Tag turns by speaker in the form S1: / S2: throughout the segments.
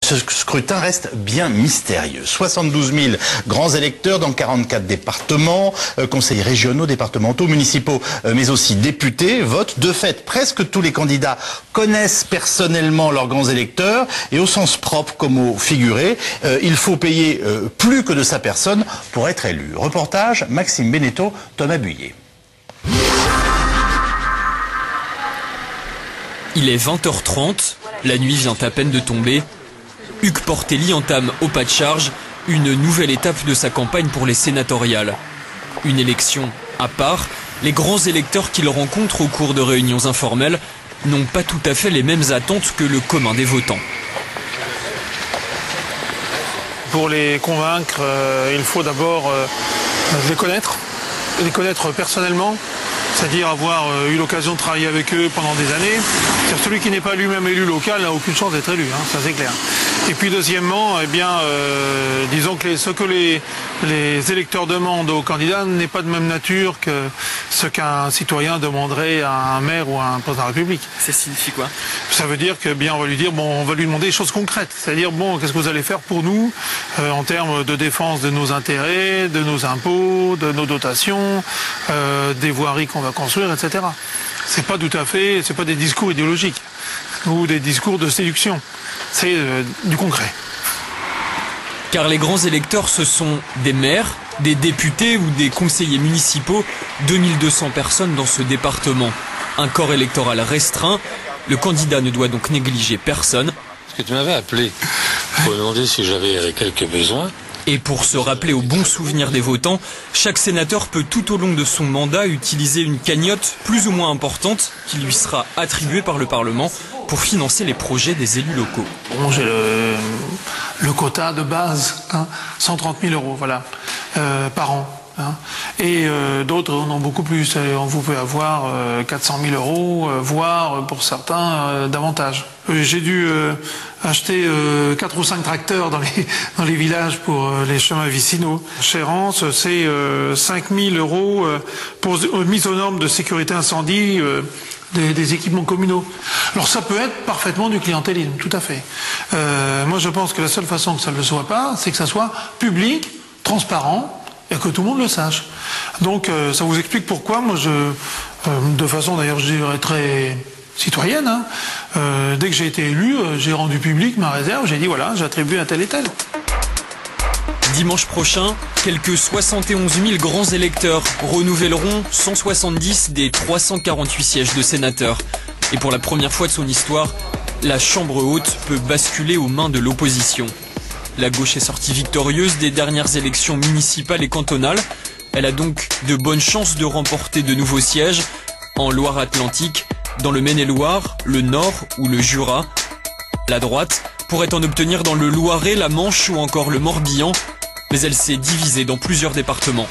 S1: Ce scrutin reste bien mystérieux. 72 000 grands électeurs dans 44 départements, conseillers régionaux, départementaux, municipaux, mais aussi députés votent. De fait, presque tous les candidats connaissent personnellement leurs grands électeurs et au sens propre comme au figuré, il faut payer plus que de sa personne pour être élu. Reportage, Maxime Beneteau, Thomas Buyer.
S2: Il est 20h30, la nuit vient à peine de tomber. Hugues Portelli entame au pas de charge une nouvelle étape de sa campagne pour les sénatoriales. Une élection à part, les grands électeurs qu'il rencontre au cours de réunions informelles n'ont pas tout à fait les mêmes attentes que le commun des votants.
S3: Pour les convaincre, il faut d'abord les connaître personnellement, c'est-à-dire avoir eu l'occasion de travailler avec eux pendant des années. Celui qui n'est pas lui-même élu local n'a aucune chance d'être élu, ça c'est clair. Et puis deuxièmement, disons que ce que les électeurs demandent aux candidats n'est pas de même nature que ce qu'un citoyen demanderait à un maire ou à un président de la République.
S2: Ça signifie quoi?
S3: Ça veut dire que on va lui dire, on va lui demander des choses concrètes. C'est-à-dire, qu'est-ce que vous allez faire pour nous en termes de défense de nos intérêts, de nos impôts, de nos dotations, des voiries qu'on va construire, etc. C'est pas des discours idéologiques ou des discours de séduction. C'est du concret.
S2: Car les grands électeurs, ce sont des maires, des députés ou des conseillers municipaux, 2200 personnes dans ce département. Un corps électoral restreint, le candidat ne doit donc négliger personne.
S4: Parce que tu m'avais appelé pour me demander si j'avais quelques besoins.
S2: Et pour se rappeler au bon souvenir des votants, chaque sénateur peut tout au long de son mandat utiliser une cagnotte plus ou moins importante qui lui sera attribuée par le Parlement pour financer les projets des élus locaux.
S3: J'ai le quota de base, 130 000 € voilà, par an. Et d'autres en ont beaucoup plus. Vous pouvez avoir 400 000 €, voire pour certains davantage. J'ai dû acheter 4 ou 5 tracteurs dans les villages pour les chemins vicinaux. Chez Rance, c'est 5 000 € pour mise aux normes de sécurité incendie des équipements communaux. Alors ça peut être parfaitement du clientélisme, tout à fait. Moi je pense que la seule façon que ça ne le soit pas, c'est que ça soit public, transparent, et que tout le monde le sache. Donc ça vous explique pourquoi moi de façon d'ailleurs je dirais très citoyenne, dès que j'ai été élu, j'ai rendu public ma réserve, j'ai dit voilà, j'attribue un tel et tel.
S2: Dimanche prochain, quelques 71 000 grands électeurs renouvelleront 170 des 348 sièges de sénateurs. Et pour la première fois de son histoire, la Chambre haute peut basculer aux mains de l'opposition. La gauche est sortie victorieuse des dernières élections municipales et cantonales. Elle a donc de bonnes chances de remporter de nouveaux sièges en Loire-Atlantique, dans le Maine-et-Loire, le Nord ou le Jura. La droite pourrait en obtenir dans le Loiret, la Manche ou encore le Morbihan, mais elle s'est divisée dans plusieurs départements.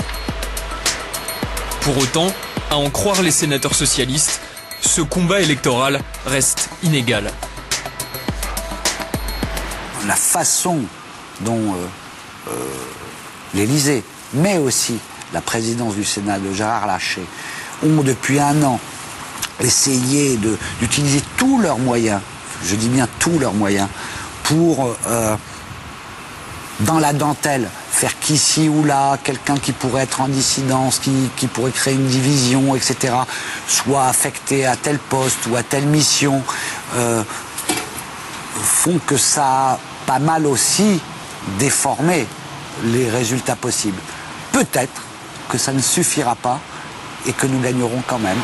S2: Pour autant, à en croire les sénateurs socialistes, ce combat électoral reste inégal.
S5: La façon dont l'Élysée, mais aussi la présidence du Sénat de Gérard Larcher, ont depuis un an essayé d'utiliser tous leurs moyens, je dis bien tous leurs moyens, pour, dans la dentelle, faire qu'ici ou là, quelqu'un qui pourrait être en dissidence, qui pourrait créer une division, etc., soit affecté à tel poste ou à telle mission, font que ça a pas mal aussi déformé les résultats possibles. Peut-être que ça ne suffira pas et que nous gagnerons quand même.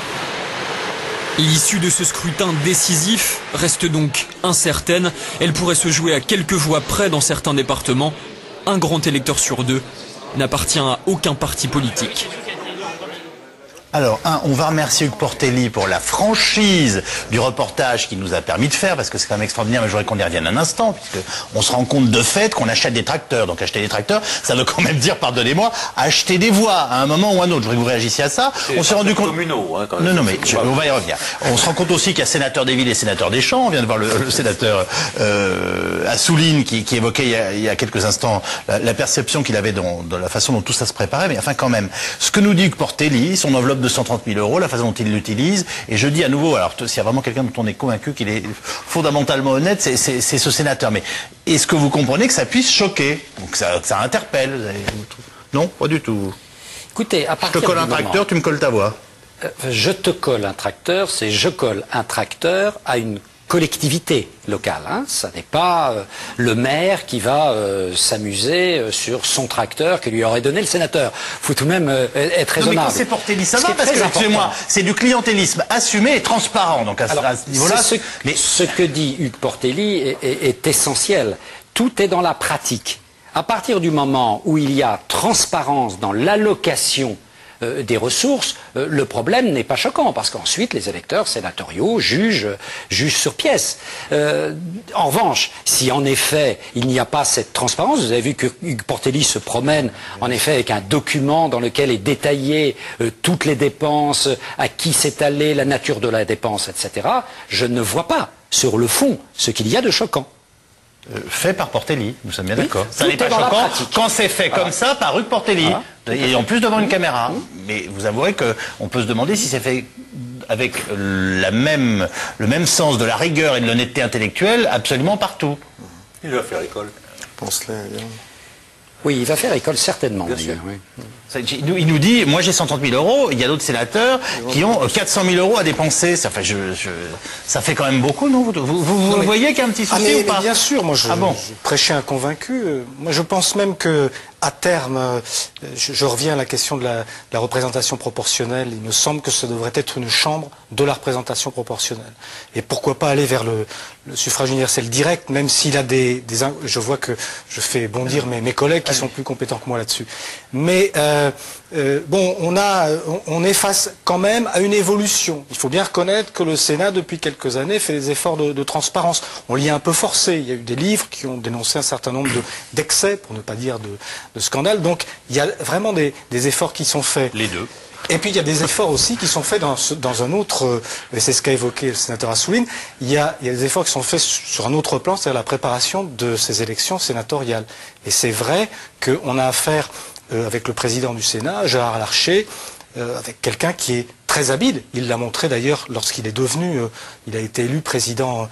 S2: L'issue de ce scrutin décisif reste donc incertaine. Elle pourrait se jouer à quelques voix près dans certains départements. Un grand électeur sur deux n'appartient à aucun parti politique.
S1: Alors, on va remercier Hugues Portelli pour la franchise du reportage qu'il nous a permis de faire, parce que c'est quand même extraordinaire, mais je voudrais qu'on y revienne un instant, puisque on se rend compte de fait qu'on achète des tracteurs. Donc acheter des tracteurs, ça veut quand même dire, pardonnez-moi, acheter des voix à un moment ou à un autre. Je voudrais que vous réagissiez à ça. On s'est rendu compte...
S4: Quand même.
S1: Non, mais on va y revenir. On se rend compte aussi qu'il y a sénateur des villes et sénateur des champs. On vient de voir le sénateur Assouline qui évoquait il y a quelques instants la perception qu'il avait dans la façon dont tout ça se préparait. Mais enfin, quand même, ce que nous dit Hugues Portelli, son enveloppe de 130 000 euros, la façon dont il l'utilise. Et je dis à nouveau, alors s'il y a vraiment quelqu'un dont on est convaincu qu'il est fondamentalement honnête, c'est ce sénateur. Mais est-ce que vous comprenez que ça puisse choquer? Donc ça interpelle. Non, pas du tout.
S6: Écoutez, à partir
S1: je te colle un tracteur, tu me colles ta voix.
S6: Je te colle un tracteur, c'est je colle un tracteur à une collectivité locale. Hein. Ça n'est pas le maire qui va s'amuser sur son tracteur que lui aurait donné le sénateur. Il faut tout de même être raisonnable.
S1: Non, mais quand c'est Portelli, ça va, parce que, excusez-moi, c'est du clientélisme assumé et transparent. Donc à ce niveau-là,
S6: ce que dit Hugues Portelli est essentiel. Tout est dans la pratique. À partir du moment où il y a transparence dans l'allocation des ressources, le problème n'est pas choquant, parce qu'ensuite les électeurs sénatoriaux jugent sur pièce. En revanche, si en effet il n'y a pas cette transparence, vous avez vu que Hugues Portelli se promène en effet avec un document dans lequel est détaillé toutes les dépenses, à qui s'est allé, la nature de la dépense, etc. Je ne vois pas sur le fond ce qu'il y a de choquant.
S1: Fait par Portelli, nous sommes bien d'accord.
S6: Ça n'est pas choquant
S1: quand c'est fait comme ça par Hugues Portelli, et en plus devant une caméra. Mais vous avouerez qu'on peut se demander si c'est fait avec le même sens de la rigueur et de l'honnêteté intellectuelle absolument partout.
S4: Il va faire école.
S7: Pense-le.
S6: Oui, il va faire école certainement.
S4: Bien sûr.
S6: Oui.
S1: Il nous dit, moi j'ai 130 000 euros, il y a d'autres sénateurs qui ont 400 000 euros à dépenser. Ça fait, ça fait quand même beaucoup, non? Vous voyez qu'il y a un petit souci ou pas?
S7: Mais bien sûr, moi je prêchais un convaincu. Moi je pense même que à terme, je reviens à la question de la représentation proportionnelle. Il me semble que ce devrait être une chambre de la représentation proportionnelle. Et pourquoi pas aller vers le suffrage universel direct, même s'il a je vois que je fais bondir mes collègues qui sont plus compétents que moi là-dessus. Mais bon, on est face quand même à une évolution. Il faut bien reconnaître que le Sénat, depuis quelques années, fait des efforts de transparence. On l'y a un peu forcé. Il y a eu des livres qui ont dénoncé un certain nombre d'excès, pour ne pas dire de scandales. Donc, il y a vraiment des efforts qui sont faits.
S1: Les deux.
S7: Et puis il y a des efforts aussi qui sont faits dans un autre, et c'est ce qu'a évoqué le sénateur Assouline, il y a des efforts qui sont faits sur un autre plan, c'est-à-dire la préparation de ces élections sénatoriales. Et c'est vrai qu'on a affaire avec le président du Sénat, Gérard Larcher, avec quelqu'un qui est très habile. Il l'a montré d'ailleurs lorsqu'il est devenu, il a été élu président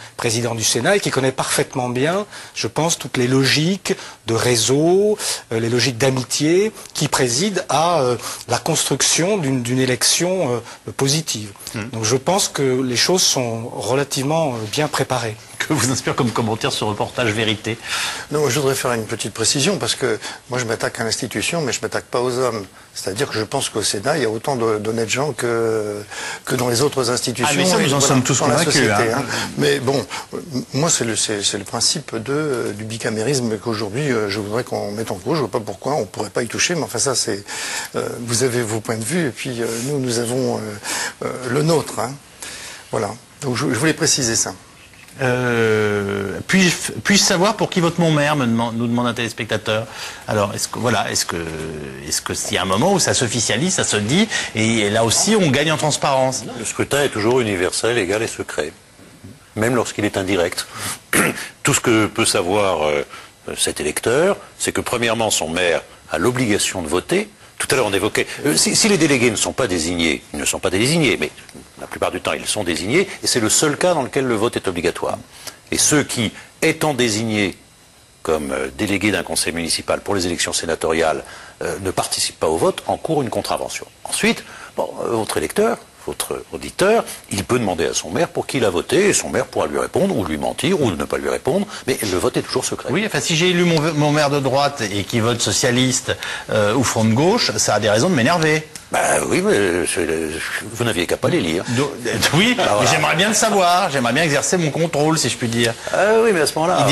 S7: du Sénat et qui connaît parfaitement bien, je pense, toutes les logiques de réseau, les logiques d'amitié qui président à la construction d'une élection positive. Donc je pense que les choses sont relativement bien préparées.
S1: Que vous inspire comme commentaire ce reportage Vérité?
S7: Non, je voudrais faire une petite précision parce que moi je m'attaque à l'institution mais je m'attaque pas aux hommes. C'est-à-dire que je pense qu'au Sénat il y a autant d'honnêtes gens que dans les autres institutions.
S1: Ah mais ça nous en sommes tous convaincus.
S7: Hein. Mais bon, moi c'est le principe du bicamérisme qu'aujourd'hui je voudrais qu'on mette en cause. Je vois pas pourquoi on pourrait pas y toucher, mais enfin ça c'est vous avez vos points de vue et puis nous avons le nôtre. Hein. Voilà. Donc je voulais préciser ça.
S1: Puis-je savoir pour qui vote mon maire, nous demande un téléspectateur. Alors, est-ce que s'il y a un moment où ça s'officialise, ça se dit, et là aussi on gagne en transparence?
S4: Le scrutin est toujours universel, égal et secret, même lorsqu'il est indirect. Tout ce que peut savoir cet électeur, c'est que premièrement son maire a l'obligation de voter. Tout à l'heure on évoquait, si les délégués ne sont pas désignés, ils ne sont pas désignés, mais la plupart du temps ils sont désignés, et c'est le seul cas dans lequel le vote est obligatoire. Et ceux qui, étant désignés comme délégués d'un conseil municipal pour les élections sénatoriales, ne participent pas au vote, encourent une contravention. Ensuite, bon, votre électeur, votre auditeur, il peut demander à son maire pour qui il a voté, et son maire pourra lui répondre, ou lui mentir, ou ne pas lui répondre, mais le vote est toujours secret.
S1: Oui, enfin si j'ai élu mon maire de droite et qui vote socialiste ou front de gauche, ça a des raisons de m'énerver.
S4: Ben oui, mais vous n'aviez qu'à pas les lire.
S1: Oui, mais j'aimerais bien le savoir, j'aimerais bien exercer mon contrôle, si je puis dire.
S4: Oui, mais à ce moment-là...